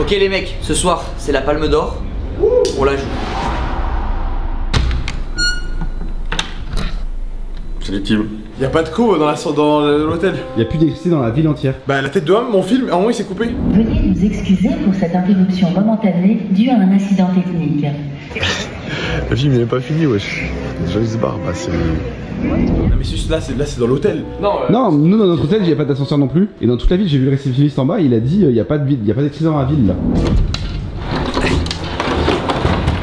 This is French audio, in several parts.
Ok les mecs, ce soir c'est la Palme d'Or. On la joue. C'est les teams. Y'a pas de co dans l'hôtel. Il y a plus d'électricité dans la ville entière. Bah la tête de homme, mon film, à un moment il s'est coupé. Veuillez nous excuser pour cette interruption momentanée due à un incident technique. Le film il est pas fini, wesh. Déjà il se barre, bah c'est... Non mais juste là c'est dans l'hôtel. Non, nous dans notre hôtel, il n'y a pas d'ascenseur non plus. Et dans toute la ville, j'ai vu le réceptionniste en bas, il a dit il n'y a pas d'électricité dans la ville là.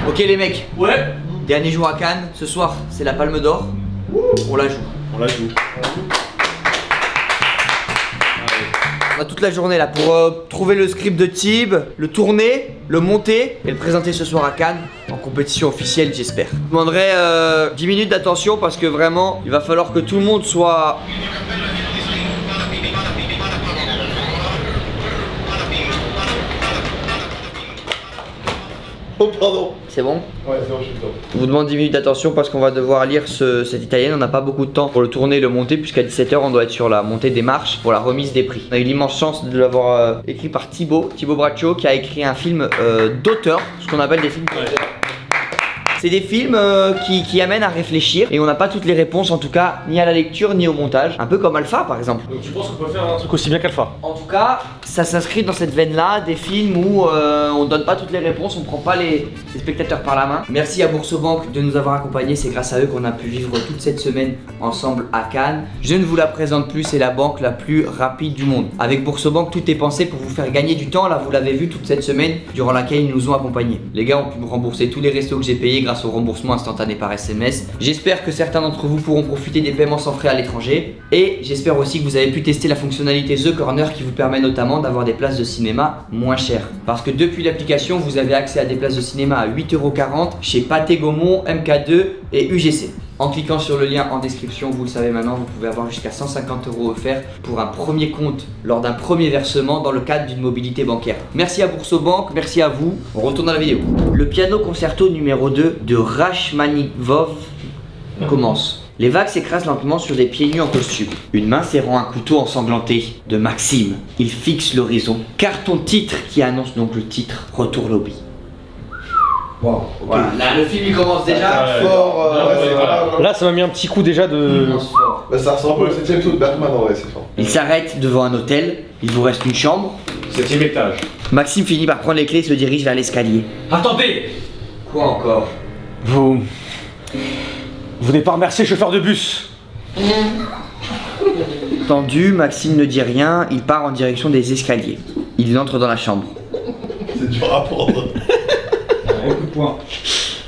Ok les mecs. Ouais. Dernier jour à Cannes, ce soir c'est la Palme d'Or. On la joue. On la joue. On a toute la journée là pour trouver le script de Tib, le tourner, le monter et le présenter ce soir à Cannes en compétition officielle j'espère. Je demanderai 10 minutes d'attention parce que vraiment il va falloir que tout le monde soit... Oh pardon. C'est bon? Ouais c'est bon, je suis dedans. Je vous demande 10 minutes d'attention parce qu'on va devoir lire cette italienne. On n'a pas beaucoup de temps pour le tourner et le monter puisqu'à 17 h on doit être sur la montée des marches pour la remise des prix. On a eu l'immense chance de l'avoir écrit par Thibaut Braccio qui a écrit un film d'auteur, ce qu'on appelle des films d'auteur. C'est des films qui amènent à réfléchir et on n'a pas toutes les réponses en tout cas ni à la lecture ni au montage. Un peu comme Alpha par exemple. Donc tu penses qu'on peut faire un truc aussi bien qu'Alpha? En tout cas, ça s'inscrit dans cette veine-là, des films où on donne pas toutes les réponses, on prend pas les spectateurs par la main. Merci à Boursobank de nous avoir accompagnés, c'est grâce à eux qu'on a pu vivre toute cette semaine ensemble à Cannes. Je ne vous la présente plus, c'est la banque la plus rapide du monde. Avec Boursobank, tout est pensé pour vous faire gagner du temps, là vous l'avez vu toute cette semaine durant laquelle ils nous ont accompagnés. Les gars ont pu me rembourser tous les restos que j'ai payés grâce au remboursement instantané par SMS. J'espère que certains d'entre vous pourront profiter des paiements sans frais à l'étranger et j'espère aussi que vous avez pu tester la fonctionnalité The Corner qui vous permet notamment d'avoir des places de cinéma moins chères. Parce que depuis l'application, vous avez accès à des places de cinéma à 8,40 € chez Pathé Gaumont, MK2 et UGC. En cliquant sur le lien en description, vous le savez maintenant, vous pouvez avoir jusqu'à 150 € offerts pour un premier compte lors d'un premier versement dans le cadre d'une mobilité bancaire. Merci à Boursobank, merci à vous. On retourne à la vidéo. Le piano concerto numéro 2 de Rachmaninov commence. Les vagues s'écrasent lentement sur des pieds nus en costume. Une main serrant un couteau ensanglanté de Maxime. Il fixe l'horizon. Carton titre qui annonce donc le titre Retour Lobby. Wow, ok. Voilà, là, le film il commence déjà Fort, Là ça m'a mis un petit coup déjà de... Bah ça ressemble un peu au 7ème saut de Batman en vrai, c'est fort. Il s'arrête devant un hôtel, il vous reste une chambre. 7ème étage. Maxime finit par prendre les clés et se dirige vers l'escalier. Attendez! Quoi encore? Vous n'avez pas remercié le chauffeur de bus? Tendu, Maxime ne dit rien, il part en direction des escaliers. Il entre dans la chambre. C'est dur à prendre.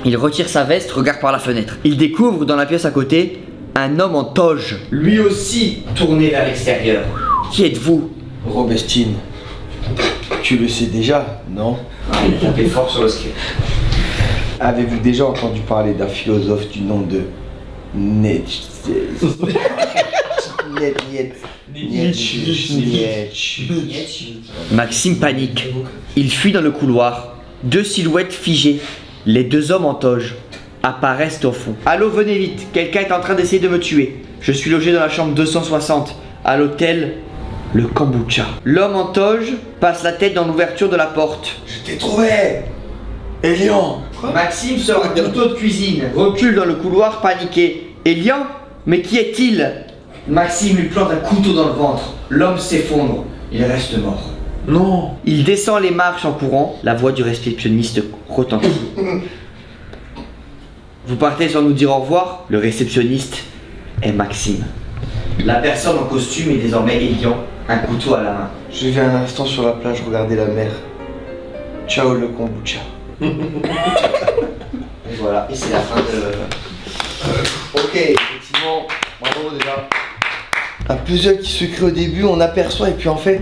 Il retire sa veste, regarde par la fenêtre. Il découvre dans la pièce à côté un homme en toge, lui aussi tourné vers l'extérieur. Qui êtes-vous? Robestine, tu le sais déjà, non? Il a tapé fort sur le script. Avez-vous déjà entendu parler d'un philosophe du nom de Nietzsche? Maxime panique. Il fuit dans le couloir. Deux silhouettes figées. Les deux hommes en toge apparaissent au fond. Allô, venez vite. Quelqu'un est en train d'essayer de me tuer. Je suis logé dans la chambre 260 à l'hôtel Le Kombucha. L'homme en toge passe la tête dans l'ouverture de la porte. Je t'ai trouvé, Elian. Maxime sort un couteau de cuisine, recule dans le couloir paniqué. Elian? Mais qui est-il? Maxime lui plante un couteau dans le ventre. L'homme s'effondre. Il reste mort. Non. Il descend les marches en courant. La voix du réceptionniste retentit. Vous partez sans nous dire au revoir? Le réceptionniste est Maxime. La personne en costume est désormais Elian, un couteau à la main. Je vais un instant sur la plage regarder la mer. Ciao le kombucha. Et voilà, et c'est la fin de... Ok, effectivement, bravo déjà. Un puzzle qui se crée au début, on aperçoit et puis en fait,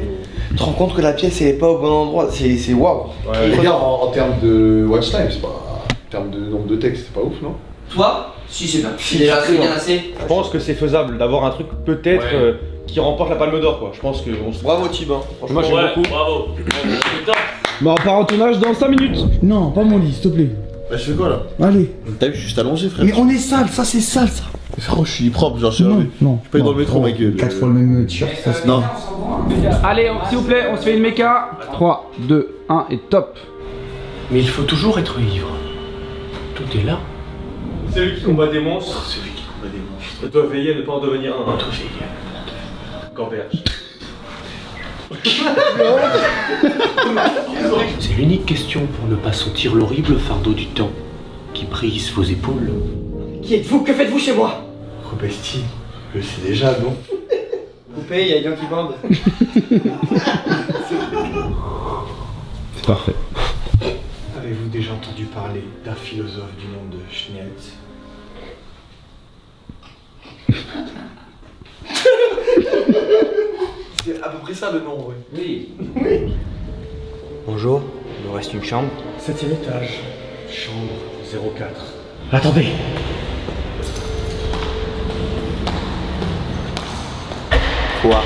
tu te rends compte que la pièce elle est pas au bon endroit. C'est waouh. Ouais, les gars, en termes de watch time, c'est pas... En termes de nombre de textes, c'est pas ouf, non? Toi? Si, c'est bien. C'est déjà très bien assez. Je pense que c'est faisable d'avoir un truc peut-être qui remporte la Palme d'Or quoi. Je pense que on se... Bravo Thibin. Moi j'aime beaucoup. Bravo. Bon, on part en tournage dans 5 minutes. Non, pas mon lit, s'il te plaît. Bah je fais quoi là? Allez. T'as vu, je suis juste allongé frère. Mais on est sale, ça c'est sale ça. Frérot, je suis propre, genre je suis Non. pas dans le métro, ma gueule. 4 fois le même t-shirt, ça se Non. Allez, s'il vous plaît, on se fait une méca. 3, 2, 1 et top. Mais il faut toujours être ivre. Tout est là. C'est lui qui combat des monstres. Celui qui combat des monstres. Et toi veiller à ne pas en devenir un. Toi veiller à Gamberge. C'est l'unique question pour ne pas sentir l'horrible fardeau du temps qui brise vos épaules. Qui êtes-vous? Que faites-vous chez moi? Robesti, je le sais déjà, non? Coupé, il y a des gens qui bandent. C'est parfait. Avez-vous déjà entendu parler d'un philosophe du nom de Schnietz? C'est à peu près ça le nom, ouais. Oui. Bonjour, il nous reste une chambre. 7e étage, chambre 04. Attendez. Quoi?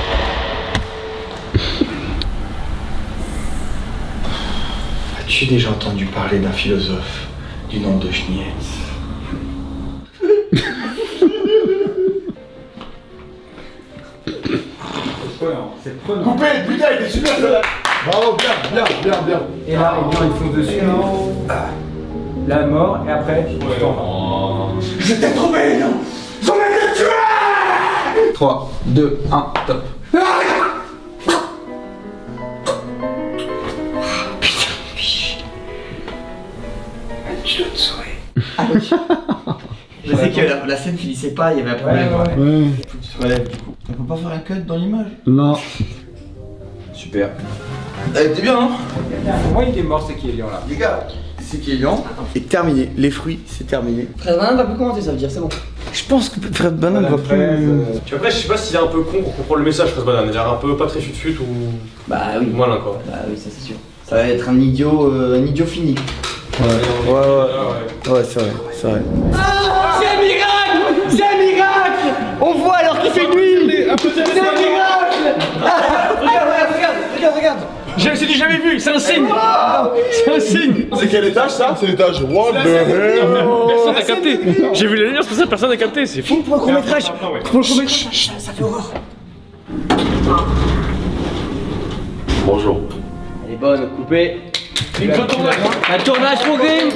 As-tu déjà entendu parler d'un philosophe du nom de Schnietz? Coupé, putain, il est super ça. Bravo, bien. Et là, eh bien, ils font dessus. La mort, et après, Je t'ai trouvé, non. 3, 2, 1, top. Tu dois te sauver. Je sais que la scène finissait pas, il y avait un problème. Ouais. On peut pas faire un cut dans l'image? Non. Super. Elle était bien, hein? Pour moi, il est mort, c'est qui est liant là. Les gars, c'est Kélian. Et terminé. Les fruits, c'est terminé. Frère Banane va plus commenter, ça veut dire, c'est bon. Je pense que Fred Banane va plus. Puis après, je sais pas s'il est un peu con pour comprendre le message, Fred Banane. Il a l'air un peu pas très fut-fut ou. Bah oui. Malin quoi. Bah oui, ça c'est sûr. Ça va être un idiot fini. Ouais, c'est vrai, c'est vrai. C'est un miracle! C'est un miracle! On voit alors qu'il fait nuit! C'est un miracle! Regarde! C'est du jamais vu, c'est un signe. C'est un signe. C'est quel étage ça? C'est l'étage. What the hell? Personne n'a capté. J'ai vu les lumières, c'est pour ça que personne n'a capté, c'est fou. Pour le court-métrage! Pour le court-métrage! Ça fait horreur! Bonjour. Elle est bonne, coupée. Un tournage pour Grim!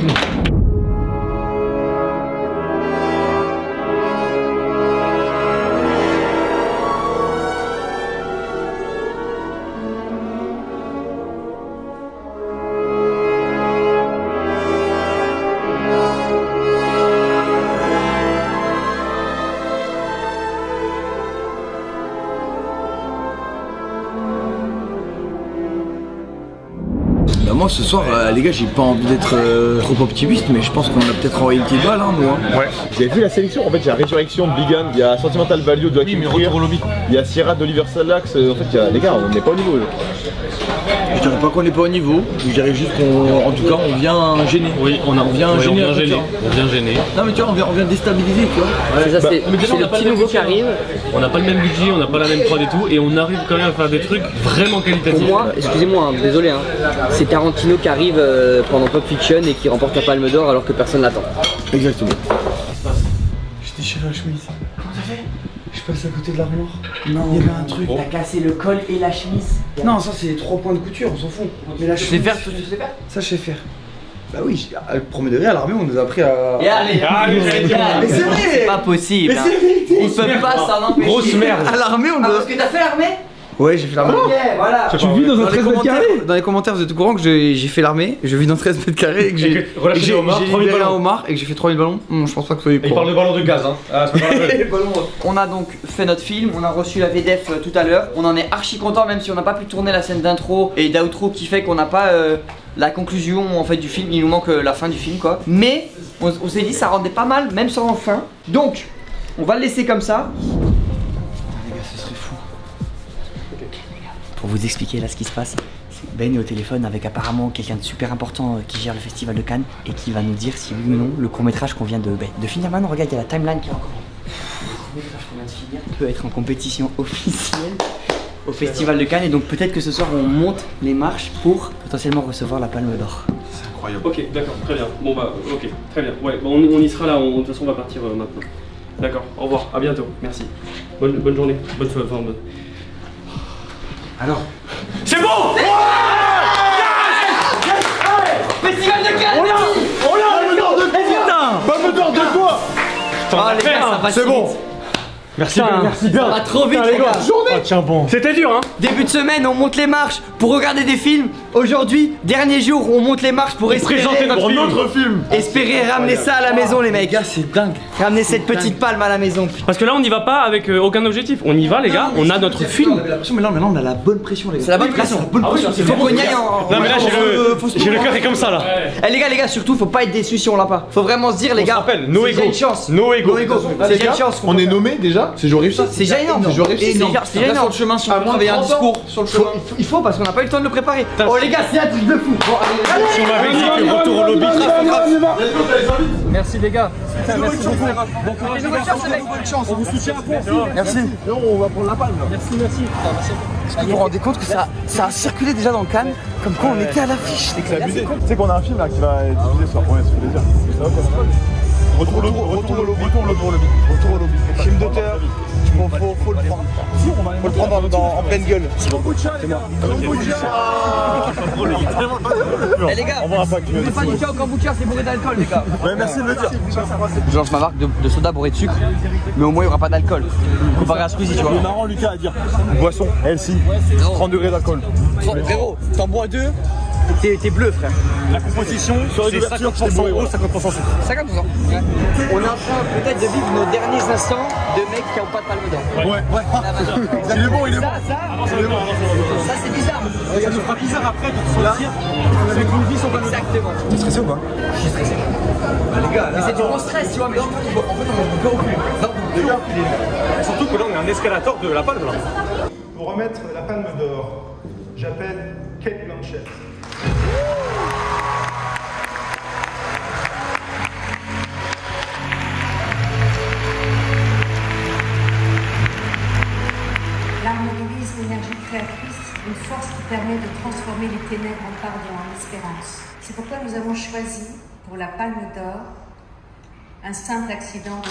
Bah moi ce soir, les gars, j'ai pas envie d'être trop optimiste, mais je pense qu'on a peut-être envoyé une petite balle, hein, moi. Ouais. Vous avez vu la sélection? En fait, il y a Résurrection de Bigan, il y a Sentimental Value de Hakim Trier, il y a Sierra d'Oliver Salax. En fait, il y a... les gars, on n'est pas au niveau. Là. Je dirais pas qu'on est pas au niveau, je dirais juste qu'en tout cas, on vient gêner. Oui, on vient gêner. On vient gêner. Non mais tu vois, on vient déstabiliser, tu vois. C'est ça, c'est Mais déjà, on le n'a pas petit le nouveau même qui arrive. On n'a pas le même budget, on n'a pas la même prod et tout, et on arrive quand même à faire des trucs vraiment qualitatifs. Pour moi, excusez-moi, hein, désolé, hein, c'est Tarantino qui arrive pendant Pulp Fiction et qui remporte la Palme d'Or alors que personne l'attend. Exactement. J'ai déchiré la chemise. Comment t'as fait? Je passe à côté de l'armoire. Non, il y avait un truc. T'as cassé le col et la chemise. Non, ça c'est les 3 points de couture, on s'en fout. Mais la Tu sais chemise. faire, tu sais faire. Ça je sais faire. Bah oui, le premier degré à l'armée, on nous a appris à. Et allez, Mais c'est vrai! c'est pas possible. Mais hein. c'est vérité! Ils peuvent pas s'en empêcher. Grosse merde. À l'armée, on Ah, nous a. parce que t'as fait l'armée? Ouais, j'ai fait l'armée. Ok, voilà. Tu vis dans un 13 mètres carrés? Dans les commentaires, vous êtes au courant que j'ai fait l'armée, je vis dans 13 mètres carrés et que j'ai relâché des homards, 3000 libéré un ballons. homard et que j'ai fait 3000 ballons. Non, je pense pas que ce soit Et il parle de ballon de gaz, hein. Ah, c'est pas grave. On a donc fait notre film, on a reçu la VDF tout à l'heure. On en est archi content, même si on n'a pas pu tourner la scène d'intro et d'outro qui fait qu'on n'a pas la conclusion en fait du film. Il nous manque la fin du film quoi. Mais on s'est dit ça rendait pas mal, même sans fin. Donc on va le laisser comme ça. Les gars, ce serait fou. Pour vous expliquer là ce qui se passe, Ben est au téléphone avec apparemment quelqu'un de super important qui gère le festival de Cannes et qui va nous dire si oui ou non le court-métrage qu'on vient de finir maintenant. Regarde, il y a la timeline qui est encore. Le court-métrage qu'on vient de finir peut être en compétition officielle au festival de Cannes et donc peut-être que ce soir on monte les marches pour potentiellement recevoir la Palme d'Or. C'est incroyable. Ok, d'accord, très bien. Bon bah, ok, très bien. Ouais, bon, on y sera là, de toute façon on va partir maintenant. D'accord, au revoir, à bientôt, merci. Bonne journée, bonne soirée. Alors. C'est bon! Festival de Cannes! On l'a Palme d'or de quoi? Ah les gars, ça va c'est bon. Merci bien, merci bien. Ça va trop vite les gars. Oh, tiens bon. C'était dur hein. Début de semaine, on monte les marches pour regarder des films. Aujourd'hui, dernier jour, on monte les marches pour espérer présenter notre film. Espérer ramener ça à la maison les mecs. Les gars, c'est dingue. Ramener cette petite palme à la maison. Parce que là on n'y va pas avec aucun objectif. On y va les gars, on a notre film. Mais là, on a la bonne pression, les gars. C'est la bonne pression. Il faut qu'on y aille en. Non mais là j'ai le cœur est comme ça là. Eh les gars, surtout, faut pas être déçus si on l'a pas. Faut vraiment se dire les gars. no c'est déjà ego. une chance. No ego. C'est déjà une chance. On est nommé déjà? C'est jour réussi. C'est déjà énorme. C'est jour réussi. C'est déjà énorme. Sur le chemin, si on peut travailler un discours sur le chemin. Il faut parce qu'on n'a pas eu le temps de le préparer. Oh les gars, c'est un truc de fou. Bon, allez, Si on m'avait dit que retour au lobby. Merci les gars. Merci beaucoup. Bon courage les gars. Bonne chance. On vous soutient à fond. Merci. Non, on va prendre la palme là. Merci. Est-ce que vous vous rendez compte que ça a circulé déjà dans Cannes comme quoi on était à l'affiche? C'est abusé. Tu sais qu'on a un film là qui va être diffusé ce soir. Ouais, c'est plaisir. Ça va quoi? Retour au lobby. Film d'auteur. Faut le prendre. Faut le prendre en pleine gueule. Eh les gars, On va un pack. c'est pas du tout au kombucha, c'est bourré d'alcool les gars. Ouais, merci de me dire. Je lance ma marque de soda bourré de sucre, mais au moins il n'y aura pas d'alcool. Comparé à Squeezie, tu vois. C'est marrant Lucas à dire. Boisson, LC, 30 degrés d'alcool. Frérot, t'en bois deux, t'es bleu frère. La composition c'est 50% euro, 50% sucre. 50%. On est en train peut-être de vivre nos derniers instants de mecs qui n'ont pas de palme d'or. Ouais. Il est bon, il est bon. Ça c'est bizarre. Ça nous fera bizarre après de sortir avec une vie sans palme d'or. Exactement. T'es stressé ou pas? Je suis stressé. Les gars, mais c'est du gros stress, tu vois, mais en fait on peut reculer. Surtout que là on est un escalator de la palme là. Pour remettre la palme d'or, j'appelle Kate Blanchett. L'art mobilise l'énergie créatrice, une force qui permet de transformer les ténèbres en pardon, en espérance. C'est pourquoi nous avons choisi, pour la Palme d'Or, un simple accident de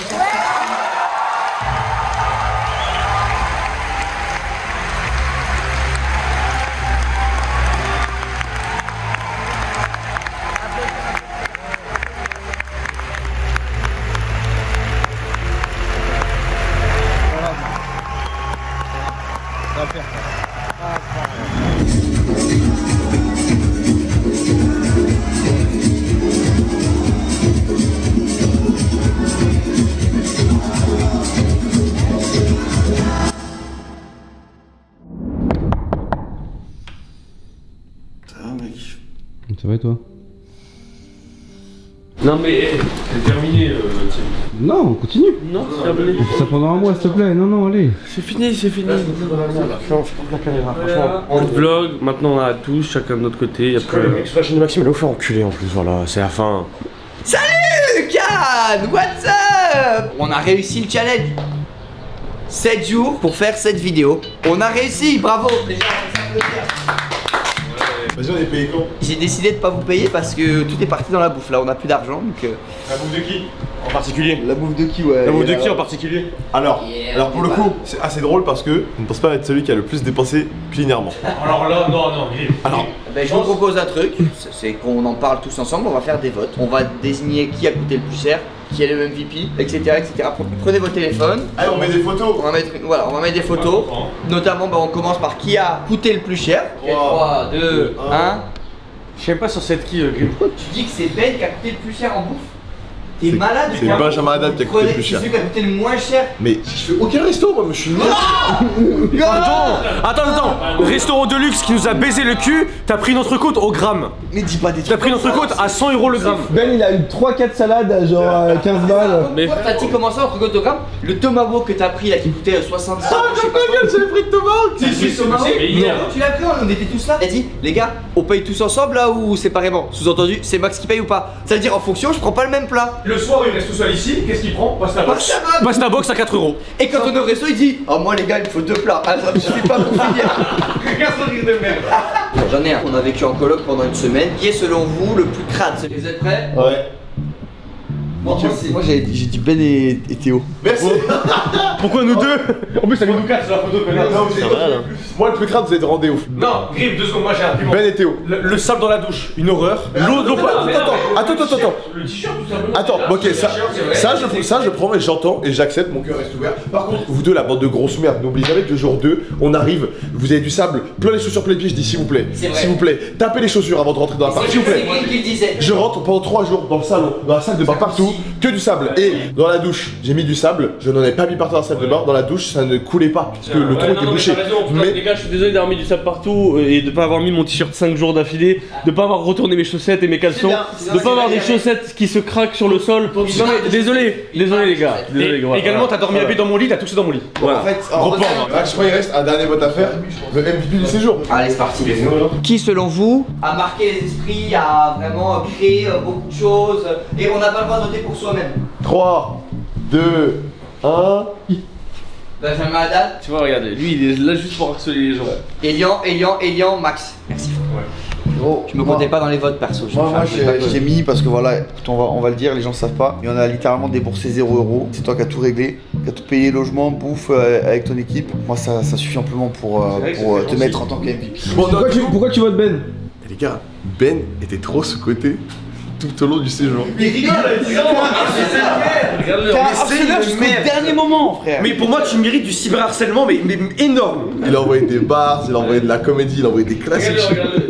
Ça va et toi? Non mais c'est terminé Non, on continue. Non, c'est terminé. On fait ça pendant un mois s'il te plaît. Non, allez. C'est fini. On vlog, maintenant on a tous, chacun de notre côté. Après, l'expression de Maxime, elle a offert enculé en plus, voilà, c'est la fin. Salut Cannes, what's up? On a réussi le challenge. 7 jours pour faire cette vidéo. On a réussi, bravo. Vas-y, on est payé quand? J'ai décidé de pas vous payer parce que tout est parti dans la bouffe. Là, on a plus d'argent donc. La bouffe de qui? En particulier? La bouffe de qui, ouais. La bouffe de qui en particulier? Alors pour le coup, c'est assez drôle parce que je ne pense pas être celui qui a le plus dépensé culinairement. Alors là, non. Alors, ben, je vous propose un truc, c'est qu'on en parle tous ensemble, on va faire des votes. On va désigner qui a coûté le plus cher, qui est le MVP, etc. Prenez vos téléphones. allez, on met des photos. On va mettre des photos. Notamment, on commence par qui a coûté le plus cher. 3, 2, 1. Je sais pas sur cette qui. Tu dis que c'est Ben qui a coûté le plus cher en bouffe? T'es malade? C'est Benjamin Haddad qui a coûté le plus cher. C'est celui qui a coûté le moins cher. Mais je fais aucun resto, moi, je suis nul. Attends, restaurant de luxe qui nous a baisé le cul, t'as pris notre côte au gramme. Mais dis pas des trucs. T'as pris notre côte à 100 € le gramme. Ben il a eu 3-4 salades genre 15 balles. Mais t'as dit comment ça entre autogrammes? Le tomahawk que t'as pris là qui coûtait 70 €. Ah, ta gueule, c'est le prix de tomahawk. Si, tu l'as pris, on était tous là. Elle dit, les gars, on paye tous ensemble là ou séparément? Sous-entendu, c'est Max qui paye ou pas? Ça veut dire en fonction, je prends pas le même plat. Le soir, il reste tout seul ici, qu'est-ce qu'il prend? Pasta box. Pasta box à 4 €. Et quand on est au resto, il dit, oh moi les gars, il me faut 2 plats. Ah, ça me suffit pas pour finir. Regarde ce rire de merde. J'en ai un. On a vécu en coloc pendant une semaine. Qui est selon vous le plus crade? Vous êtes prêts? Ouais. Moi j'ai dit Ben et Théo. Merci. Pourquoi nous deux? En plus, ça met nous 4 sur la photo. Moi, le plus grave, vous êtes rendez ouf. Non, Grip, 2 secondes, moi j'ai un argument. Ben et Théo. Le sable dans la douche, une horreur. L'eau pas. Attends. Le t-shirt tout simplement. Attends, ok, ça je prends et j'entends et j'accepte, mon cœur reste ouvert. Par contre, vous deux, la bande de grosses merdes, n'oubliez jamais que le jour 2, on arrive, vous avez du sable, plein les chaussures, plein les pieds, je dis s'il vous plaît, s'il vous plaît, tapez les chaussures avant de rentrer dans la part, s'il vous plaît. Je rentre pendant 3 jours dans le salon, dans la salle de bain partout, que du sable. Et dans la douche, j'ai mis du sable, je n'en ai pas mis partout dans la salle de bain, dans la douche, ça ne coulait pas, parce que le trou était bouché. Mais les gars, je suis désolé d'avoir mis du sable partout et de pas avoir mis mon t-shirt 5 jours d'affilée, de pas avoir retourné mes chaussettes et mes caleçons, de pas avoir des chaussettes qui se craquent sur le sol. Non mais désolé les gars. Également, t'as dormi à pied dans mon lit, t'as touché dans mon lit. Voilà. En fait, je crois qu'il reste un dernier vote à faire, le MVP du séjour. Allez, c'est parti. Qui, selon vous, a marqué les esprits, a vraiment créé beaucoup de choses et on n'a pas le droit de noter pour soi-même? 3, 2, 1. Benjamin Haddad. Tu vois, regardez, lui il est là juste pour harceler les gens. Elian, Max. Merci. Je me comptais pas dans les votes perso. Moi j'ai mis parce que voilà, écoute, on va le dire, les gens savent pas. Et on a littéralement déboursé 0€. C'est toi qui as tout réglé, qui as tout payé, logement, bouffe avec ton équipe. Moi ça suffit amplement pour te mettre en tant que MVP. Bon, pourquoi tu votes Ben? Les gars, Ben était trop sous-côté tout au long du séjour. Il rigole, jusqu'au dernier moment, frère. Mais pour moi, tu mérites du cyberharcèlement, mais énorme. Il a envoyé des bars, il a envoyé de la comédie, il a envoyé des classiques.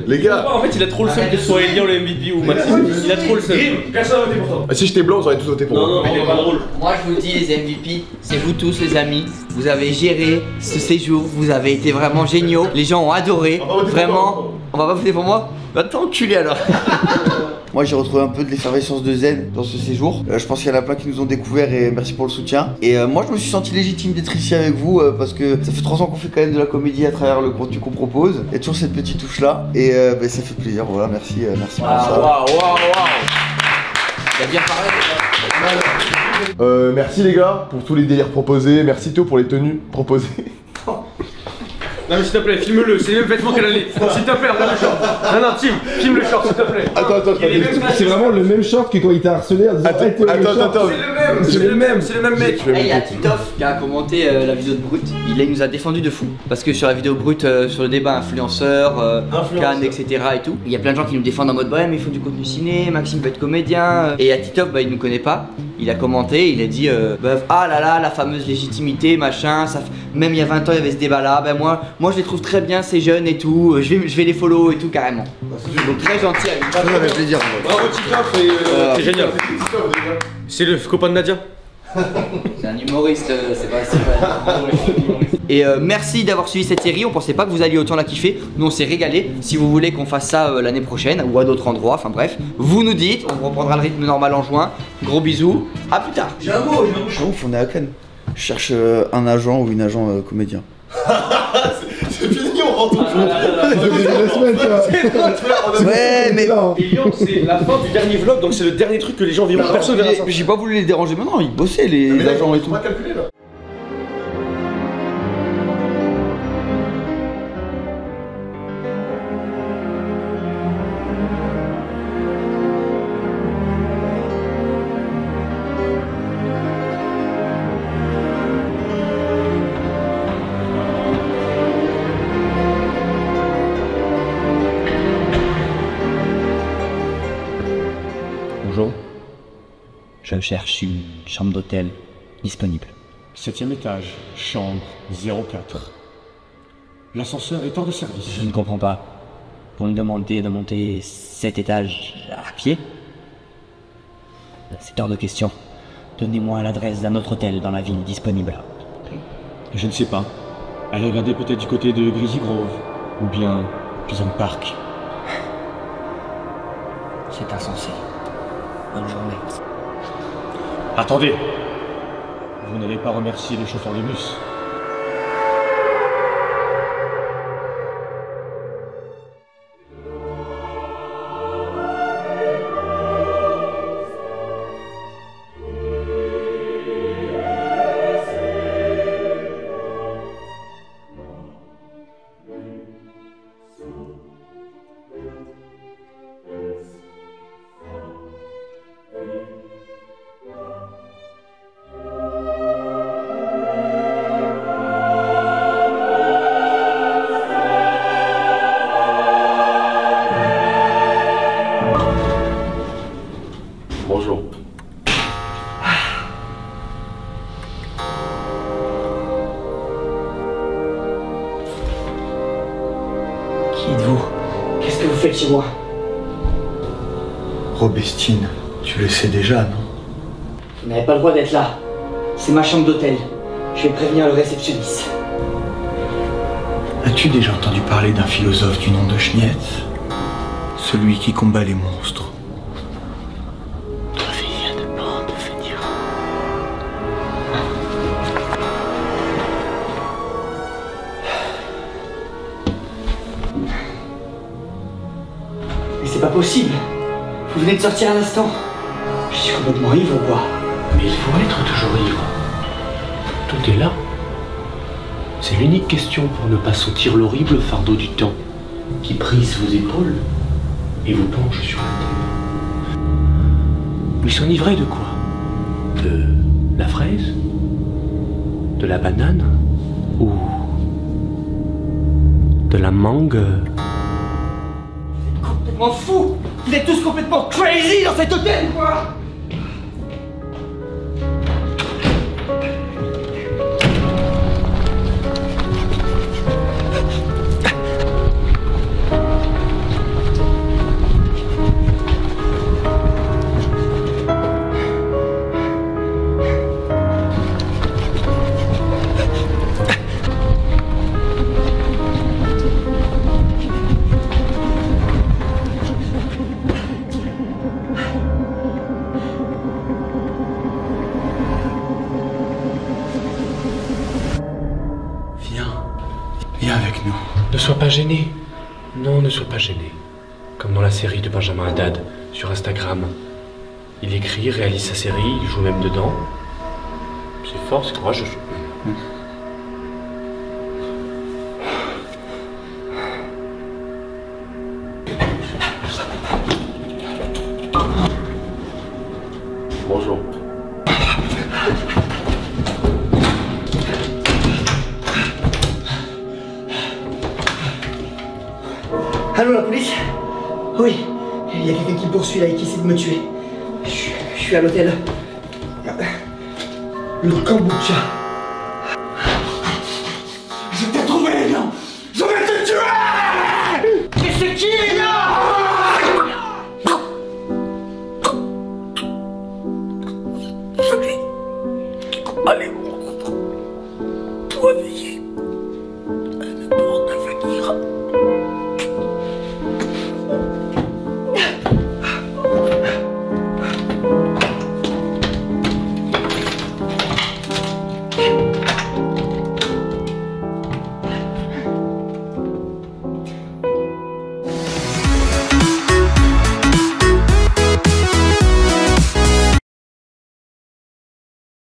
Les gars. En fait, il a trop le seum que ce soit Elian le MVP ou Maxime. Il a trop le seum. Personne n'a voté pour toi. Si j'étais blanc, vous auriez tous voté pour moi. Non, mais il est pas drôle. Moi, je vous dis, les MVP, c'est vous tous, les amis. Vous avez géré ce séjour, vous avez été vraiment géniaux. Les gens ont adoré. Vraiment. On va pas voter pour moi? Va t'enculer alors. Moi j'ai retrouvé un peu de l'effervescence de Zen dans ce séjour. Je pense qu'il y en a plein qui nous ont découvert et merci pour le soutien. Et moi je me suis senti légitime d'être ici avec vous parce que ça fait 3 ans qu'on fait quand même de la comédie à travers le contenu qu'on propose. Il y a toujours cette petite touche là et ça fait plaisir. Voilà, merci pour ça. Waouh. T'as bien parlé. Merci les gars pour tous les délires proposés. Merci Théo pour les tenues proposées. Non mais s'il te plaît, filme-le, c'est les mêmes vêtements qu'elle a mis. S'il te plaît, regarde le short. Non, Tim, filme le short, s'il te plaît. Attends. C'est vraiment le même short que quand il t'a harcelé en disant Attends. C'est le même mec. Il y a Titoff qui a commenté la vidéo de Brut. Il nous a défendu de fou. Parce que sur la vidéo Brut, sur le débat influenceur, Cannes, etc. et tout, il y a plein de gens qui nous défendent en mode ouais, mais il faut du contenu ciné, Maxime peut être comédien. Et à Titoff, il nous connaît pas. Il a commenté, il a dit ah là là, la fameuse légitimité, machin. Même il y a 20 ans, il y avait ce débat là. Moi je les trouve très bien, ces jeunes et tout. Je vais les follow et tout carrément. Donc très gentil à lui. Ça fait plaisir. Bravo Titoff, c'est génial. C'est le copain de Nadia. C'est un humoriste, c'est pas un humoriste. Et merci d'avoir suivi cette série, on pensait pas que vous alliez autant la kiffer. Nous on s'est régalé. Si vous voulez qu'on fasse ça l'année prochaine ou à d'autres endroits, enfin bref, vous nous dites, on reprendra le rythme normal en juin. Gros bisous, à plus tard. J'ai un mot. On est à Cannes. Je cherche un agent ou une agent comédien. C'est fini, on rentre. Ouais, mais Elian, c'est la fin du dernier vlog, donc c'est le dernier truc que les gens verront. Personne verra ça. J'ai pas voulu les déranger maintenant, ils bossaient les agents et tout. On va calculer là. Bonjour. Je cherche une chambre d'hôtel disponible. 7e étage, chambre 04. L'ascenseur est hors de service. Je ne comprends pas. Vous me demandez de monter 7 étages à pied? C'est hors de question. Donnez-moi l'adresse d'un autre hôtel dans la ville disponible. Je ne sais pas. Allez regarder peut-être du côté de Greasy Grove. Ou bien Pleasant Park. C'est insensé. Bonne journée. Attendez. Vous n'allez pas remercier le chauffeur de bus. Qu'est-ce que vous faites chez moi? Robestine, tu le sais déjà, non? Vous n'avez pas le droit d'être là. C'est ma chambre d'hôtel. Je vais prévenir le réceptionniste. As-tu déjà entendu parler d'un philosophe du nom de Schnietz? Celui qui combat les monstres. Mais c'est pas possible. Vous venez de sortir un instant. Je suis complètement ivre ou quoi? Mais il faut être toujours ivre. Tout est là. C'est l'unique question pour ne pas sentir l'horrible fardeau du temps qui brise vos épaules et vous penche sur la terre. Vous s'enivrer de quoi? De la fraise? De la banane? Ou de la mangue? Complètement fou. Vous êtes tous complètement crazy dans cet hôtel, quoi. Viens avec nous. Ne sois pas gêné. Non, ne sois pas gêné. Comme dans la série de Benjamin Haddad sur Instagram. Il écrit, réalise sa série, il joue même dedans. C'est fort, c'est courageux. Bonjour. Allô, la police? Oui, il y a quelqu'un qui me poursuit là et qui essaie de me tuer. Je suis à l'hôtel. Le Kombucha.